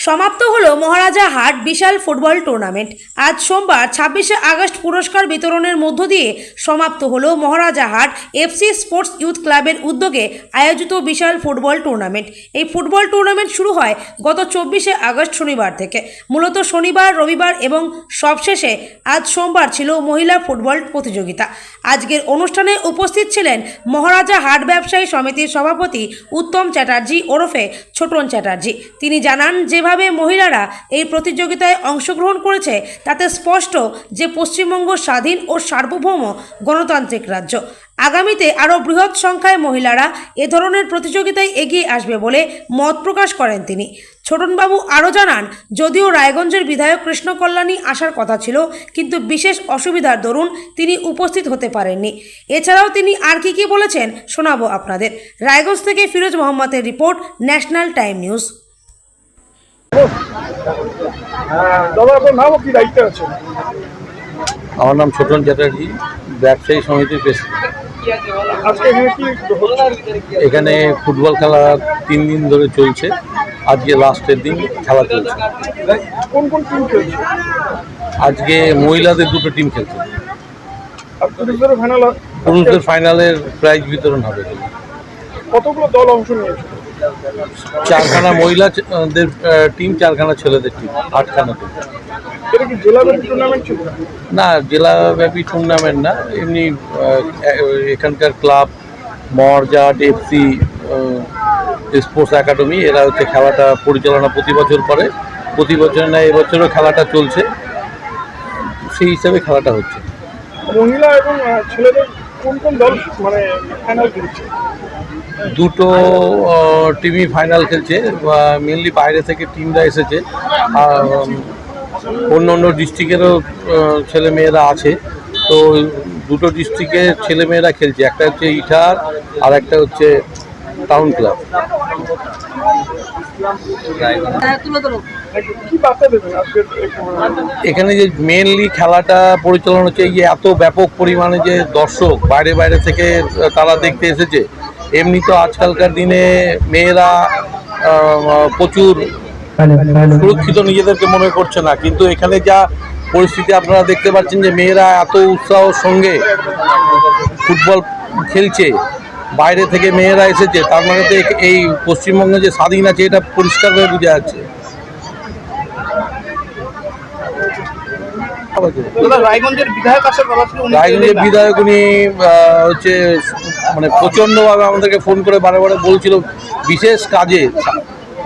সমাপ্ত হলো মহারাজা হাট বিশাল ফুটবল টুর্নামেন্ট। আজ সোমবার 26শে আগস্ট পুরস্কার বিতরণের মধ্য দিয়ে সমাপ্ত হলো মহারাজা হাট এফসি স্পোর্টস ইউথ ক্লাবের উদ্যোগে আয়োজিত বিশাল ফুটবল টুর্নামেন্ট। এই ফুটবল টুর্নামেন্ট শুরু হয় গত 24শে আগস্ট শনিবার থেকে। মূলত শনিবার, রবিবার এবং সবশেষে আজ সোমবার ছিল মহিলা ফুটবল প্রতিযোগিতা। আজকের অনুষ্ঠানে উপস্থিত ছিলেন মহারাজা হাট ব্যবসায়ী সমিতির সভাপতি উত্তম চ্যাটার্জি ওরফে ছোটন চ্যাটার্জি। তিনি জানান, যেভাবে মহিলারা এই প্রতিযোগিতায় অংশগ্রহণ করেছে তাতে স্পষ্ট যে পশ্চিমবঙ্গ স্বাধীন ও সার্বভৌম গণতান্ত্রিক রাজ্য। আগামীতে আরও বৃহৎ সংখ্যায় মহিলারা এ ধরনের প্রতিযোগিতায় এগিয়ে আসবে বলে মত প্রকাশ করেন তিনি। ছোটনবাবু আরও জানান, যদিও রায়গঞ্জের বিধায়ক কৃষ্ণ কল্যাণী আসার কথা ছিল, কিন্তু বিশেষ অসুবিধার দরুন তিনি উপস্থিত হতে পারেননি। এছাড়াও তিনি আর কি বলেছেন শোনাবো আপনাদের। রায়গঞ্জ থেকে ফিরোজ মোহাম্মদের রিপোর্ট, ন্যাশনাল টাইম নিউজ। আমার নাম ছোটন চ্যাটার্জি, ব্যবসায়ী সমিতির প্রেসিডেন্ট। এখানে ফুটবল খেলা 3 দিন ধরে চলছে। আজকে লাস্টের দিন খেলা চলছে। কোন কোন টিম খেলছে? আজকে মহিলাদের 2টো টিম খেলছে। পুরুষদের ফাইনালের প্রাইজ বিতরণ হবে। কতগুলো দল অংশ নিয়েছে? 4খানা মহিলাদের টিম, 4খানা ছেলেদের টিম, 8খানা টিম। এটা কি জেলাব্যাপী টুর্নামেন্ট ছিল? না, জেলাব্যাপী টুর্নামেন্ট না, এমনি এখানকার ক্লাব মহারাজা এফসি স্পোর্টস একাডেমি এরা হচ্ছে খেলাটা পরিচালনা প্রতি বছর করে। প্রতি বছর না, এবছরও খেলাটা চলছে, সেই হিসাবে খেলাটা হচ্ছে। মহিলা এবং ছেলেদের কোন কোন দল মানে ফাইনাল খেলছে? 2টো টিমই ফাইনাল খেলছে। মেনলি বাইরে থেকে টিমরা এসেছে, অন্য অন্য ডিস্ট্রিক্টেরও ছেলেমেয়েরা আছে। তো 2টো ডিস্ট্রিক্টের ছেলেমেয়েরা খেলছে, একটা হচ্ছে ইটার আর একটা হচ্ছে টাউন ক্লাব। এখানে যে মেনলি খেলাটা পরিচালনা হচ্ছে, এই যে এত ব্যাপক পরিমাণে যে দর্শক বাইরে বাইরে থেকে তারা দেখতে এসেছে। এমনি তো আজকালকার দিনে মেয়েরা প্রচুর সুরক্ষিত নিজেদেরকে মনে করছে না, কিন্তু এখানে যা পরিস্থিতি আপনারা দেখতে পাচ্ছেন যে মেয়েরা এত উৎসাহের সঙ্গে ফুটবল খেলছে, বাইরে থেকে মেয়েরা এসেছে, তার মানে তো এই পশ্চিমবঙ্গে যে স্বাধীন আছে এটা পরিষ্কারভাবে বোঝা যাচ্ছে। রায়গঞ্জের বিধায়ক উনি হচ্ছে মানে প্রচণ্ডভাবে আমাদেরকে ফোন করে বারে বলছিল বিশেষ কাজে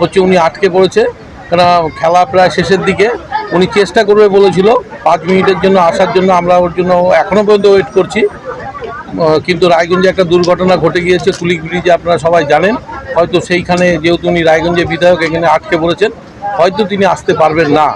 হচ্ছে উনি আটকে পড়েছে, কেন খেলা প্রায় শেষের দিকে। উনি চেষ্টা করবে বলেছিল 5 মিনিটের জন্য আসার জন্য। আমরা ওর জন্য এখনও পর্যন্ত ওয়েট করছি। কিন্তু রায়গঞ্জে একটা দুর্ঘটনা ঘটে গিয়েছে কুলিক ব্রিজে, আপনারা সবাই জানেন। হয়তো সেইখানে যেহেতু উনি রায়গঞ্জের বিধায়ক, এখানে আটকে পড়েছেন, হয়তো তিনি আসতে পারবেন না।